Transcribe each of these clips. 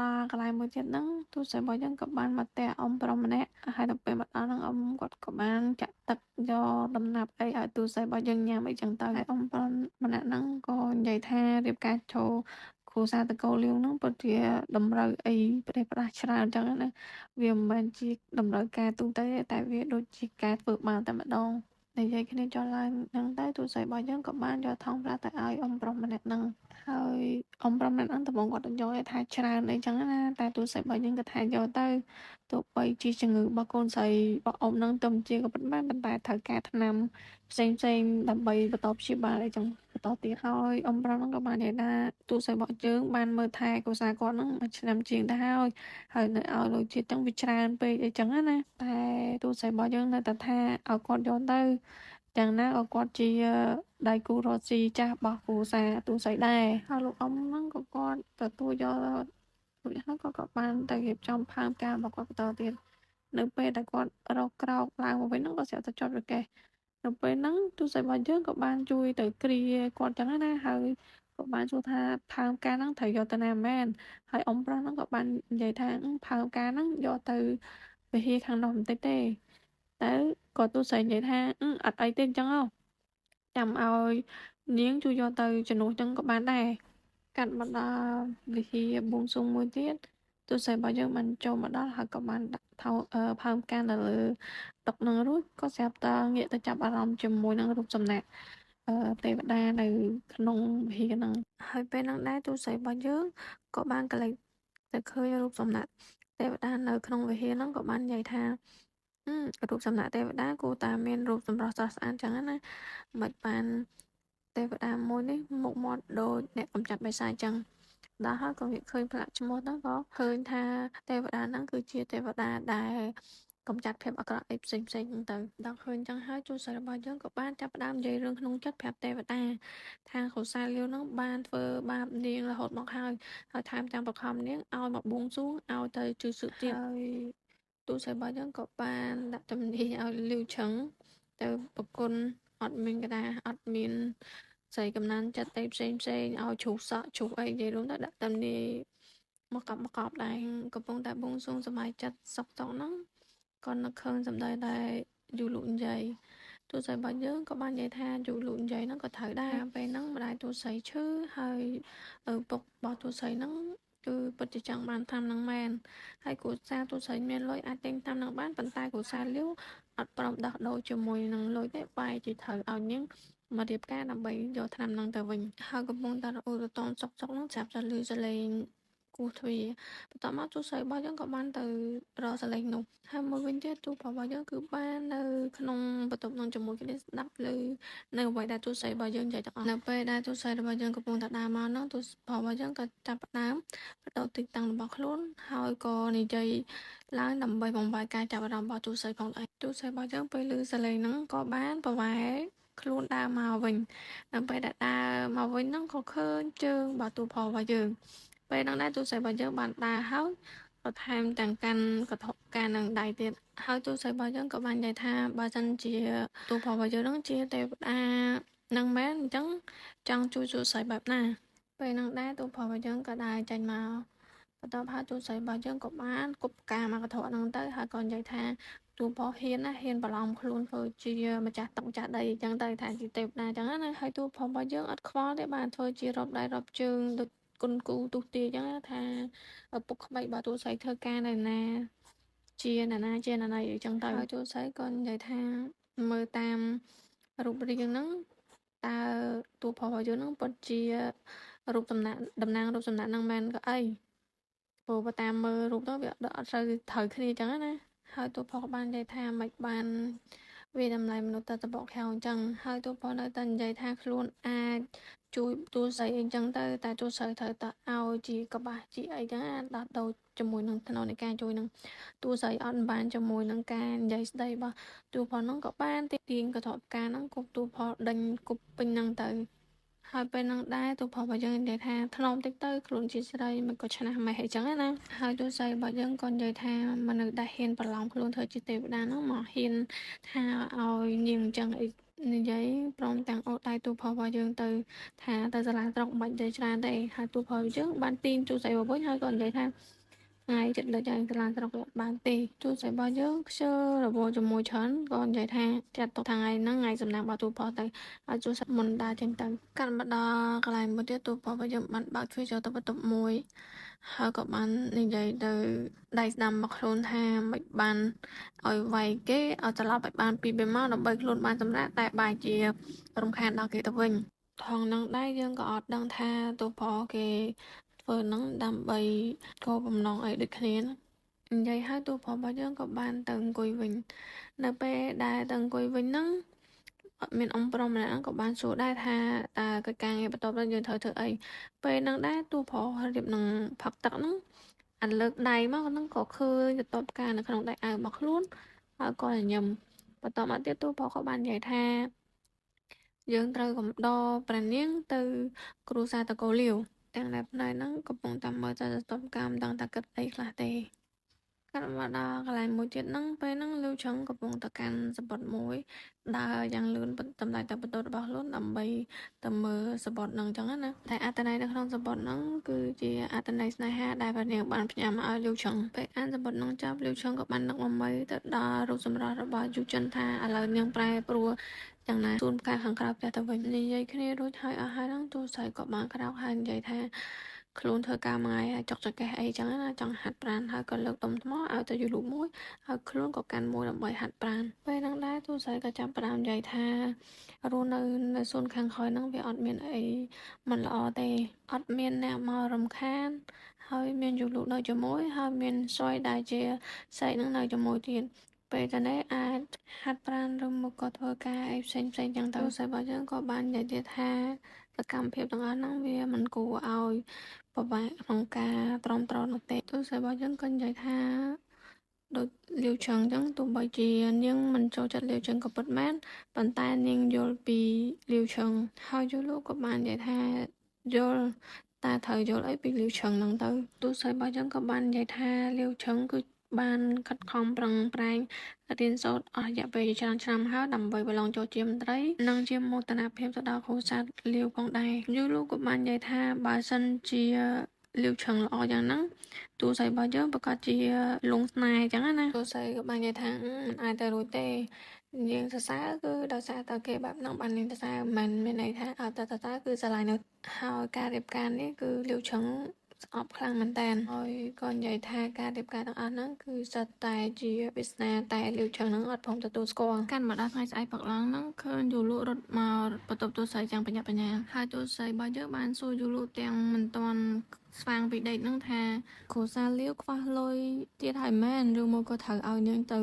ដល់កន្លែងមួយទៀតហ្នឹងទូសិស្សរបស់យើងក៏បានមកផ្ទះអ៊ំប្រុសម្នាក់ហើយដល់ពេលមកដល់ហ្នឹងអ៊ំគាត់ក៏បានចាក់ទឹកយកដំណាប់អីឲ្យទូសិស្សរបស់យើងញ៉ាំអីចឹងទៅហើយអ៊ំប្រុសម្នាក់ហ្នឹងក៏និយាយថារៀបការចូលគ្រួសារតកូលលៀងហ្នឹងពិតជាតម្រូវអីផ្ដេសផ្ដាស់ច្រើនចឹងណាវាមិនមែនជាតម្រូវការទូទៅទេតែវាដូចជាការធ្វើបានតែម្ដងនិយាយគ្នាចុះឡើងហ្នឹងទៅទូសិស្សរបស់យើងក៏បានយកថង់ប្រាក់ទៅឲ្យអ៊ំប្រុសម្នាក់ហ្នឹងហើយអ៊ំប្រុសម្នាក់ហ្នឹងដំបូងគាត់យកឲ្យថាច្រើនអីចឹងណាតែទូសិស្សរបស់យើងក៏ថាយកទៅទោះបីជាជំងឺរបស់កូនស្រីរបស់អ៊ំហ្នឹងទៅជាក៏ប៉ុន្មានប៉ុន្តែត្រូវការថ្នាំផ្សេងដើម្បីបន្តព្យាបាលអីចឹងបន្តទៀតហើយអ៊ំប្រុសហ្នឹងក៏បាននិយាយថាទូសិស្សរបស់យើងបានមើលថែគ្រួសារគាត់ហ្នឹងមួយឆ្នាំជាងទៅហើយនៅឲ្យលុយទៀតចឹងវាច្រើនពេកអីចឹងណាតែទូសិស្សរបស់យើងនៅតែថាឲ្យគាត់យកទៅយ៉ាងណាក៏គាត់ជាដៃគូរកស៊ីចាស់របស់គ្រួសារទូសីដែរហើយលោកអ៊ំហ្នឹងក៏គាត់ទទួលយករួចហើយគាត់ក៏បានទៅរៀបចំផើងការរបស់គាត់បន្តទៀតនៅពេលដែលគាត់រកក្រោកឡើងមកវិញហ្នឹងក៏ស្រាប់តែចុចរកេះនៅពេលហ្នឹងទូសីរបស់យើងក៏បានជួយទៅគ្រាគាត់ចឹងណាហើយក៏បានសួរថាផើងការហ្នឹងត្រូវយកទៅណាមែនហើយអ៊ំប្រុសហ្នឹងក៏បាននិយាយថាផើងការហ្នឹងយកទៅវិហារខាងនោះបន្តិចទេតែក៏ទូសីនិយាយថាអត់អីទេអញ្ចឹងហ៎ ចាំឲ្យនាងជួយយកទៅជំនួសចឹងក៏បានដែរកាត់មកដល់វិហារបួងសួងមួយទៀតទូសិស្សរបស់យើងបានចូលមកដល់ហើយក៏បានដាក់ផើងផ្កានៅលើតុនឹងរួចក៏ស្រាប់តែងាកទៅចាប់អារម្មណ៍ជាមួយនឹងរូបសំណាកទេវតានៅក្នុងវិហារហ្នឹងហើយពេលហ្នឹងដែរទូសិស្សរបស់យើងក៏បានកលេចទៅឃើញរូបសំណាកទេវតានៅក្នុងវិហារហ្នឹងក៏បាននិយាយថារូបសំណាកទេវតាគួរតែមានរូបសម្រស់ស្រស់ស្អាតចឹងណាមិនបានទេវតាមួយនេះមុខមាត់ដូចអ្នកកំចាត់បិសាចចឹងដល់ហើយក៏វាឃើញផ្លាកឈ្មោះហ្នឹងក៏ឃើញថាទេវតាហ្នឹងគឺជាទេវតាដែលកំចាត់ភាពអាក្រក់អីផ្សេងហ្នឹងទៅដល់ឃើញចឹងហើយជួនសិស្សរបស់យើងក៏បានចាប់ផ្ដើមនិយាយរឿងក្នុងចិត្តប្រាប់ទេវតាថាកុសលលាវហ្នឹងបានធ្វើបាបនាងរហូតមកហើយថែមទាំងបង្ខំនាងឲ្យមកបួងសួងឲ្យទៅជឿសឹកទៀតហើយទូសិស្សរបស់យើងក៏បានដាក់ទំនាយឲ្យលាវឆឹងទៅប្រគល់អត់មានក្តារអត់មានស្រីកំណានចិត្តអីផ្សេងឲ្យជ្រុះសក់ជ្រុះអីនិយាយរួមទៅដាក់ទំនាយមកកប់ដែរកំពុងតែបួងសួងសមាជចិត្តសុកហ្នឹងក៏នឹកឃើញសម្ដីដែលយូលុនិយាយទូស័យរបស់យើងក៏បាននិយាយថាយូលុនិយាយហ្នឹងក៏ត្រូវដែរពេលហ្នឹងម្ដាយទូស័យឈឺហើយពុករបស់ទូស័យហ្នឹងគឺពិតជាចង់បានតាមនឹងមែនហើយគ្រួសារទូស័យមានលុយអាចទិញតាមនឹងបានប៉ុន្តែគ្រួសារលាវអត់ព្រមដោះដូរជាមួយនឹងលុយទេបែរជាត្រូវឲ្យនាងមករៀបការដើម្បីយកថ្នាំហ្នឹងទៅវិញហើយកំពុងតែរអ៊ូរទាំសុកហ្នឹងចាប់តែលឺសលេងគោះទ្វារបន្ទាប់មកទូស័យរបស់យើងក៏បានទៅរកសលេងនោះហើយមួយវិញទៀតទូរបស់យើងគឺបាននៅក្នុងបន្ទប់នឹងជាមួយគ្នាស្ដាប់ឮនៅអ្វីដែលទូស័យរបស់យើងនិយាយទាំងអស់នៅពេលដែលទូស័យរបស់យើងកំពុងតែដើរមកហ្នឹងទូរបស់យើងក៏ចាប់ផ្ដើមបដូរទីតាំងរបស់ខ្លួនហើយក៏និយាយឡើងដើម្បីបំបែកការចាប់អារម្មណ៍របស់ទូស័យផងដែរទូស័យរបស់យើងពេលឮសលេងហ្នឹងក៏បានប្រវែខ្លួនដើរមកវិញនៅពេលដែលដើរមកវិញហ្នឹងក៏ឃើញជើងរបស់ទូផរបស់យើងពេលហ្នឹងដែរទូស័យរបស់យើងបានដើរហើយក៏ថែមទាំងកាន់កធបការនឹងដៃទៀតហើយទូស័យរបស់យើងក៏បាននិយាយថាបើសិនជាទូផរបស់យើងហ្នឹងជាទេវតានឹងមែនអញ្ចឹងចង់ជួយទូស័យបែបណាពេលហ្នឹងដែរទូផរបស់យើងក៏ដើរចេញមកបន្ទាប់ហើយទូស័យរបស់យើងក៏បានគប់ផ្កាមកកធបហ្នឹងទៅហើយក៏និយាយថាទូផហ៊ានណាហ៊ានបន្លំខ្លួនធ្វើជាម្ចាស់ទឹកម្ចាស់ដីអញ្ចឹងទៅថាជាទេវតាអញ្ចឹងណាហើយទូផរបស់យើងអត់ខ្វល់ទេបានធ្វើជារាប់ដៃរាប់ជើងដូចគុណគូទុះទាអញ្ចឹងថាឪពុកក្មេកបើទូស័យធ្វើការនៅណាជាណានាជាណាណីអញ្ចឹងទៅហើយទូស័យក៏និយាយថាមើលតាមរូបរាងហ្នឹងតើទូផរបស់យើងហ្នឹងពិតជារូបតំណាងរូបសំណាកហ្នឹងមែនក៏អីព្រោះបើតាមមើលរូបទៅវាអត់ត្រូវគ្នាអញ្ចឹងណាហើយទូផក៏បាននិយាយថាមិនបានវាតម្លៃមនុស្សទៅតបកខែអញ្ចឹងហើយទូផនៅតែនិយាយថាខ្លួនអាចជួយទូស័យអីចឹងទៅតែទូស័យត្រូវតែឲ្យជាកបាសជាអីចឹងដោះដូរជាមួយនឹងថ្នូរនៃការជួយនឹងទូស័យអត់បានជាមួយនឹងការនិយាយស្ដីរបស់ទូផហ្នឹងក៏បានទាញកថបការហ្នឹងគប់ទូផដេញគប់ពេញហ្នឹងទៅហើយពេលហ្នឹងដែរទូផរបស់យើងនិយាយថាថ្នមតិចទៅខ្លួនជាស្រីមិនក៏ឆ្នះម៉េះអីចឹងណាហើយទូស័យរបស់យើងក៏និយាយថាមនុស្សដែលហ៊ានប្រឡំខ្លួនធ្វើជាទេវតាហ្នឹងមកហ៊ានថាឲ្យនាងអញ្ចឹងអី និយាយព្រមទាំងអូសដៃទូផលរបស់យើងទៅថាទៅសាលាស្រុកមិនទៅច្រើនទេហើយទូផលយើងបានទីមទូស្អីមកវិញហើយក៏និយាយថាថ្ងៃចិត្តលើកយ៉ាងសាលាស្រុកបានទេទូស្អីរបស់យើងខ្ជិលរវល់ជាមួយច្រើនក៏និយាយថាចាត់ទុកថ្ងៃហ្នឹងថ្ងៃសំណាងរបស់ទូផលទៅឲ្យទូសិតមុនដើរចេញទៅកាត់មកដល់កន្លែងមួយទៀតទូផលរបស់យើងបានបើកទ្វារចូលទៅបន្ទប់មួយហើយក៏បាននិយាយទៅដៃស្ដាំមកខ្លួនថាមិនបានឲ្យវាយគេឲ្យត្រឡប់ឲ្យបាន2 3ម៉ោងដើម្បីខ្លួនបានសម្រាប់តែបែរជារំខានដល់គេទៅវិញថងនឹងដែរយើងក៏អត់ដឹងថាទូផលគេធ្វើនឹងដើម្បីគោលបំណងអីដូចគ្នានិយាយហើយទូផលរបស់យើងក៏បានទៅអង្គុយវិញនៅពេលដែលទៅអង្គុយវិញហ្នឹងអត់មានអង្គប្រុសម្នាក់ហ្នឹងក៏បានសួរដែរថាតើកិច្ចការងារបន្ទាប់ទៅយើងត្រូវធ្វើអីពេលហ្នឹងដែរទូផលរៀបនឹងផឹកទឹកហ្នឹងអាលើកដៃមកហ្នឹងក៏ឃើញទៅតបការនៅក្នុងដៃអាវរបស់ខ្លួនហើយក៏ញញឹមបន្តមកទៀតទូផលក៏បាននិយាយថាយើងត្រូវកំដរព្រះនាងទៅគ្រួសារតកូលលាវទាំងដែលផ្នែកហ្នឹងកំពុងតែមើលទៅតបការមិនដឹងថាគិតអីខ្លះទេកាត់មកដល់កន្លែងមួយទៀតហ្នឹងពេលហ្នឹងលូឆឹងកំពុងទៅកាន់សំបុត្រមួយដើរយ៉ាងលឿនតម្លៃទៅបន្ទប់របស់ខ្លួនដើម្បីទៅមើលសំបុត្រហ្នឹងចឹងណាតែអត្ថន័យនៅក្នុងសំបុត្រហ្នឹងគឺជាអត្ថន័យស្នេហាដែលព្រះនាងបានផ្ញើមកឲ្យលូឆឹងពេលអានសំបុត្រហ្នឹងចប់លូឆឹងក៏បាននឹកមកទៅដល់រូបសម្រស់របស់យូចិនថាឥឡូវនាងប្រែប្រួលយ៉ាងណាសួនផ្កាខាងក្រៅផ្ទះទៅវិញនិយាយគ្នារួចហើយអស់ហើយហ្នឹងទូស្រីក៏បានក្រោកហើយនិយាយថាខ្លួនធ្វើការមួយថ្ងៃហើយចុកចកេះអីចឹងណាចង់ហាត់ប្រាណហើយក៏លើកដុំថ្មឲ្យទៅយូរលូកមួយហើយខ្លួនក៏កាន់មួយដើម្បីហាត់ប្រាណពេលហ្នឹងដែរទូស្រីក៏ចាប់ផ្ដើមនិយាយថារស់នៅសួនខាងក្រោយហ្នឹងវាអត់មានអីមិនល្អទេអត់មានអ្នកមករំខានហើយមានយូរលូកនៅជាមួយហើយមានស្រីដែលជាស្រីហ្នឹងនៅជាមួយទៀតពេលទៅនេះអាចហាត់ប្រាណឬមកក៏ធ្វើការអីផ្សេងចឹងទៅស្រីរបស់យើងក៏បាននិយាយទៀតថាសកម្មភាពទាំងអស់ហ្នឹងវាមិនគួរឲ្យពិបាកក្នុងការទ្រាំទ្រនោះទេទូស្រីរបស់យើងក៏និយាយថាដូចលាវឆឹងចឹងទោះបីជានាងមិនចូលចិត្តលាវឆឹងក៏ពិតមែនប៉ុន្តែនាងយល់ពីលាវឆឹងហើយយូលោកក៏បាននិយាយថាយល់តែត្រូវយល់អីពីលាវឆឹងហ្នឹងទៅទូស្រីរបស់យើងក៏បាននិយាយថាលាវឆឹងគឺបានខិតខំប្រឹងប្រែងរៀនសូត្រអស់រយៈពេលជាច្រើនឆ្នាំហើយដើម្បីប្រឡងចូលជាមន្ត្រីនិងជាមោទនភាពទៅដល់គ្រួសារលាវផងដែរយូលោកក៏បាននិយាយថាបើសិនជាលាវឆឹងល្អយ៉ាងហ្នឹងទូស្រីរបស់យើងប្រកាសជាលងស្នេហ៍អញ្ចឹងណាទូស្រីក៏បាននិយាយថាមិនអាចទៅរួចទេយើងសរសើរគឺដោយសារតែគេបែបហ្នឹងបានយើងសរសើរមិនមានន័យថាអត់ទៅសរសើរគឺស្រឡាញ់នៅហើយការរៀបការនេះគឺលាវឆឹងស្អប់ខ្លាំងមែនតើហើយក៏និយាយថាការរៀបការទាំងអស់ហ្នឹងគឺសុទ្ធតែជាវាសនាតែលាវឆឹងហ្នឹងអត់ព្រមទទួលស្គាល់កាន់មកដល់ថ្ងៃស្អែកផឹកឡើងហ្នឹងឃើញយូលក់រត់មកបន្ទប់ទូស្រីយ៉ាងបញ្ញាបញ្ញាហើយទូស្រីរបស់យើងបានសួរយូលក់ទាំងមិនទាន់ស្វាងពីដេកហ្នឹងថាគ្រួសារលាវខ្វះលុយទៀតហើយមែនឬមកក៏ត្រូវឲ្យនាងទៅ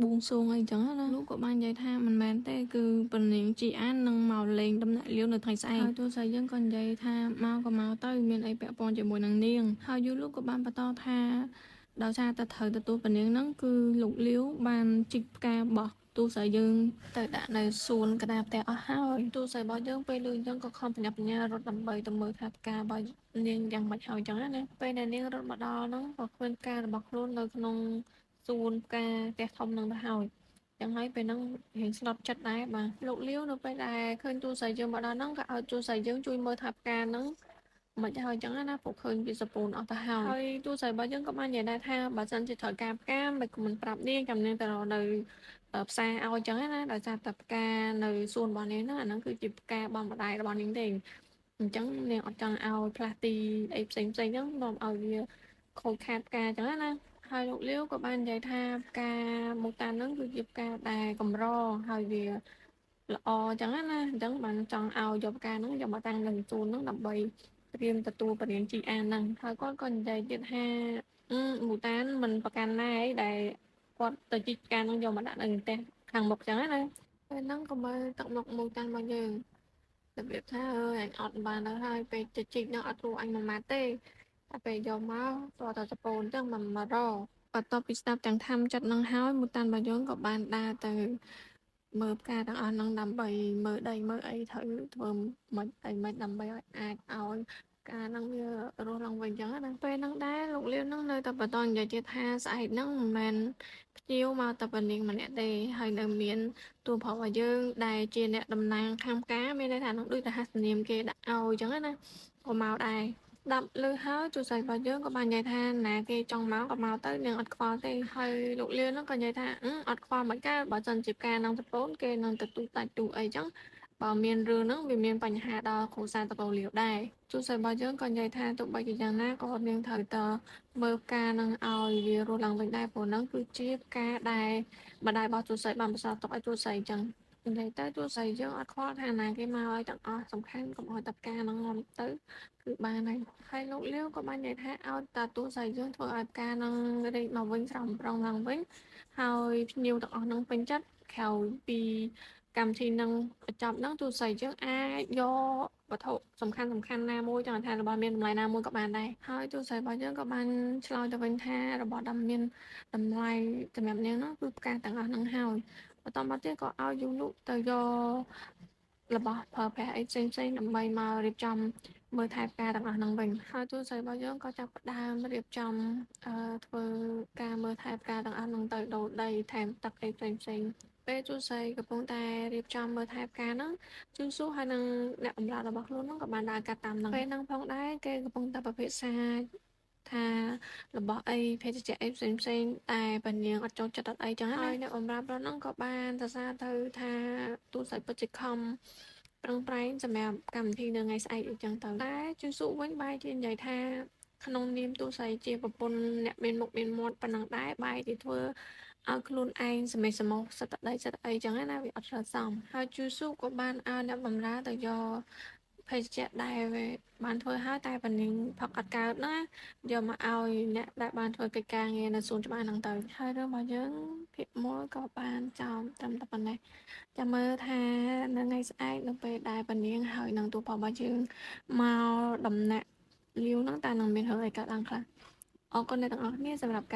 បួងសួងអីចឹងណាលោកក៏បាននិយាយថាមិនមែនទេគឺព្រះនាងជីអាននឹងមកលេងដំណាក់លាវនៅថ្ងៃស្អែកហើយទូស្រីយើងក៏និយាយថាមកក៏មកទៅមានអីពាក់ព័ន្ធជាមួយនឹងនាងហើយយូលោកក៏បានបន្តថាដោយសារតែត្រូវទទួលព្រះនាងហ្នឹងគឺលោកលាវបានជីកផ្កាបោះទូស្រីយើងទៅដាក់នៅសួនកណ្ដាលផ្ទះអស់ហើយទូស្រីរបស់យើងពេលលឺអញ្ចឹងក៏ខំបញ្ញាបញ្ញារត់ដើម្បីទៅមើលថាផ្ការបស់នាងយ៉ាងម៉េចហើយអញ្ចឹងណាពេលដែលនាងរត់មកដល់ហ្នឹងក៏ឃើញផ្ការបស់ខ្លួននៅក្នុងសួនផ្កាផ្ទះធំនឹងទៅហើយចឹងហើយពេលហ្នឹងរៀងស្លុតចិត្តដែរបាទលោកលាវនៅពេលដែលឃើញទូស្រីយើងមកដល់ហ្នឹងក៏ឲ្យទូស្រីយើងជួយមើលថាផ្កាហ្នឹងមិនហើយចឹងណាពួកឃើញពីសពូនអស់ទៅហើយទូស្រីរបស់យើងក៏បាននិយាយដែរថាបើសិនជាត្រូវការផ្កាមិនក៏មិនប្រាប់នាងចាំនាងទៅរកនៅផ្សារឲ្យចឹងណាដោយសារតែផ្កានៅសួនរបស់នាងហ្នឹងអាហ្នឹងគឺជាផ្កាបំម្ដាយរបស់នាងទេអញ្ចឹងនាងអត់ចង់ឲ្យផ្លាស់ទីអីផ្សេងហ្នឹងនាំឲ្យវាខូចខាតផ្កាចឹងណាហើយលោកលាវក៏បាននិយាយថាផ្កាមូតានហ្នឹងគឺជាផ្កាដែលកម្រហើយវាល្អចឹងណាអញ្ចឹងបានចង់ឲ្យយកផ្កាហ្នឹងយកមកតាំងនៅសួនហ្នឹងដើម្បីត្រៀមទទួលបរិញ្ញាជីអានហ្នឹងហើយគាត់ក៏និយាយទៀតថាមូតានមិនប្រកាន់ណាអីដែលគាត់ទៅជីកផ្កាហ្នឹងយកមកដាក់នៅផ្ទះខាងមុខចឹងណាពេលហ្នឹងក៏មើលទឹកមុខមូតានមកយើងរបៀបថាអញអត់បានទៅហើយពេលទៅជីកហ្នឹងអត់រួអញមួយម៉ាត់ទេតែពេលយកមកតោះតែសពូនចឹងមករបន្ទាប់ពីស្ដាប់ទាំងធម្មចិត្តនឹងហើយមូតានរបស់យើងក៏បានដើរទៅមើលផ្កាទាំងអស់ហ្នឹងដើម្បីមើលដីមើលអីត្រូវធ្វើមិនអីមិនដើម្បីឲ្យអាចឲ្យផ្កាហ្នឹងវារស់ឡើងវិញចឹងណាពេលហ្នឹងដែរលោក លាននឹងនៅតែបន្តនិយាយទៀតថាស្អែកនឹងមិនមែនភ្ញៀវមកតែប៉ុណ្ណេះម្នាក់ទេហើយនៅមានតួប្រុសរបស់យើងដែលជាអ្នកតំណាងខាងការមានន័យថានឹងដូចរហស្សនាមគេដាក់ឲ្យអញ្ចឹងណាក៏មកដែរស្ដាប់ឮហើយទូស័យរបស់យើងក៏បាននិយាយថាណាគេចង់មកក៏មកទៅនាងអត់ខ្វល់ទេហើយលោកលានហ្នឹងក៏និយាយថាអត់ខ្វល់មិនកើតបើសិនជាការនឹងប្រពន្ធគេនឹងទៅទូតាច់ទូអីចឹងបើមានរឿងហ្នឹងវាមានបញ្ហាដល់គ្រួសារតកូលាវដែរទូស័យរបស់យើងក៏និយាយថាទោះបីជាយ៉ាងណាក៏នាងត្រូវតមើលផ្កានឹងឲ្យវារស់ឡើងវិញដែរព្រោះហ្នឹងគឺជាផ្កាដែលម្ដាយរបស់ទូស័យបានបន្សល់ទុកឲ្យទូស័យចឹងនិយាយទៅទូស័យយើងអត់ខ្វល់ថាណាគេមកឲ្យទាំងអស់សំខាន់កុំឲ្យតែផ្កានឹងងំទៅគឺបានហើយលោកលាវក៏បាននិយាយថាឲ្យតាទូស័យយើងធ្វើឲ្យផ្កានឹងរីកមកវិញស្រស់បំព្រងឡើងវិញហើយភ្ញៀវទាំងអស់នឹងពេញចិត្តក្រោយពីកម្មវិធីនឹងបញ្ចប់ហ្នឹងទូស័យយើងអាចយកវត្ថុសំខាន់ណាមួយចង់ថារបស់មានតម្លៃណាមួយក៏បានដែរហើយទូស័យរបស់យើងក៏បានឆ្លើយទៅវិញថារបស់ដែលមានតម្លៃសម្រាប់នាងហ្នឹងគឺផ្កាទាំងអស់ហ្នឹងហើយបន្តមកទៀតក៏ឲ្យយូលុទៅយករបស់ប្រើប្រាស់អីផ្សេងៗដើម្បីមករៀបចំមើលថែផ្កាទាំងអស់ហ្នឹងវិញហើយទូស័យរបស់យើងក៏ចាប់ផ្ដើមរៀបចំធ្វើការមើលថែផ្កាទាំងអស់ហ្នឹងទៅដូរដីថែមទឹកអីផ្សេងៗពេលទូស័យកំពុងតែរៀបចំមើលថែផ្កាហ្នឹងជូស៊ូហើយនឹងអ្នកបម្រើរបស់ខ្លួនហ្នឹងក៏បានដើរកាត់តាមហ្នឹងពេលហ្នឹងផងដែរគេកំពុងតែពិភាក្សាថារបស់អីភេសជ្ជៈអីផ្សេងតែប៉នាងអត់ចូលចិត្តអត់អីចឹងហើយអ្នកបម្រើប្រុសហ្នឹងក៏បានសរសើរទៅថាទូស័យពិតជាខំប្រឹងប្រែងសម្រាប់កម្មវិធីនៅថ្ងៃស្អែកអីចឹងទៅតែជូស៊ូវិញបែរជានិយាយថាក្នុងនាមទូស័យជាប្រពន្ធអ្នកមានមុខមានមាត់ប៉ុណ្ណឹងដែរបែរជាធ្វើឲ្យខ្លួនឯងសមិទ្ធសមោសិតដីសិតអីចឹងណាវាអត់ស្របសមហើយជូស៊ូក៏បានឲ្យអ្នកបម្រើទៅយកភេសជ្ជៈដែលបានធ្វើហើយតែប៉នាងផឹកអត់កើតណាយកមកឲ្យអ្នកដែលបានធ្វើកិច្ចការងារនៅសួនច្បារហ្នឹងទៅហើយរឿងរបស់យើងភាគ1ក៏បានចប់ត្រឹមតែប៉ុណ្ណេះចាំមើលថានៅថ្ងៃស្អែកនៅពេលដែលប៉នាងហើយនឹងទូប៉របស់យើងមកដំណាក់លាវហ្នឹងតើនឹងមានរឿងអីកើតឡើងខ្លះអរគុណអ្នកទាំងអស់គ្នាសម្រាប់